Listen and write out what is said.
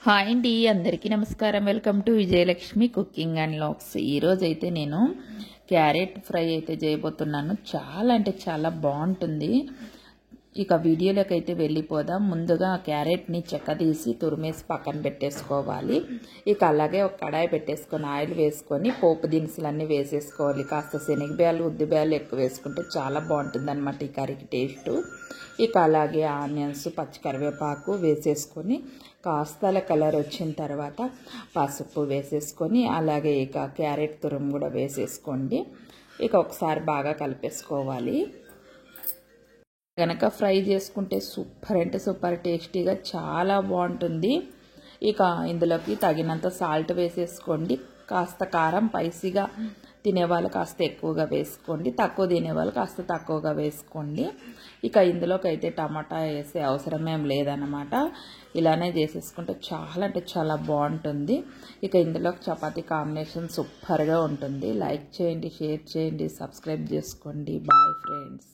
Hi అండి, అందరికీ నమస్కారం. Welcome to Vijayalakshmi cooking and logs. ఈరోజైతే నేను క్యారెట్ ఫ్రై అయితే చేయబోతున్నాను. చాలా అంటే చాలా బాగుంటుంది. ఇక వీడియోలోకి అయితే వెళ్ళిపోదాం. ముందుగా క్యారెట్ని చెక్కదీసి తురిమేసి పక్కన పెట్టేసుకోవాలి. ఇక అలాగే ఒక కడాయి పెట్టేసుకొని ఆయిల్ వేసుకొని పోపు దినుసులన్నీ వేసేసుకోవాలి. కాస్త శనగబ్యాలు ఉద్దిబ్యాలు ఎక్కువ వేసుకుంటే చాలా బాగుంటుంది అన్నమాట ఈ కర్రీకి టేస్ట్. ఇక అలాగే ఆనియన్స్ పచ్చికరివేపాకు వేసేసుకొని కాస్త కలర్ వచ్చిన తర్వాత పసుపు వేసేసుకొని అలాగే ఇక క్యారెట్ తురుము కూడా వేసేసుకోండి. ఇక ఒకసారి బాగా కలిపేసుకోవాలి. కనుక ఫ్రై చేసుకుంటే సూపర్ అంటే సూపర్ టేస్టీగా చాలా బాగుంటుంది. ఇక ఇందులోకి తగినంత సాల్ట్ వేసేసుకోండి. కాస్త కారం స్పైసీగా తినేవాళ్ళు కాస్త ఎక్కువగా వేసుకోండి, తక్కువ తినేవాళ్ళు కాస్త తక్కువగా వేసుకోండి. ఇక ఇందులోకి అయితే టమాటా వేసే అవసరమేం లేదన్నమాట. ఇలానే చేసేసుకుంటే చాలా అంటే చాలా బాగుంటుంది. ఇక ఇందులోకి చపాతీ కాంబినేషన్ సూపర్గా ఉంటుంది. లైక్ చేయండి, షేర్ చేయండి, సబ్స్క్రైబ్ చేసుకోండి. Bye friends.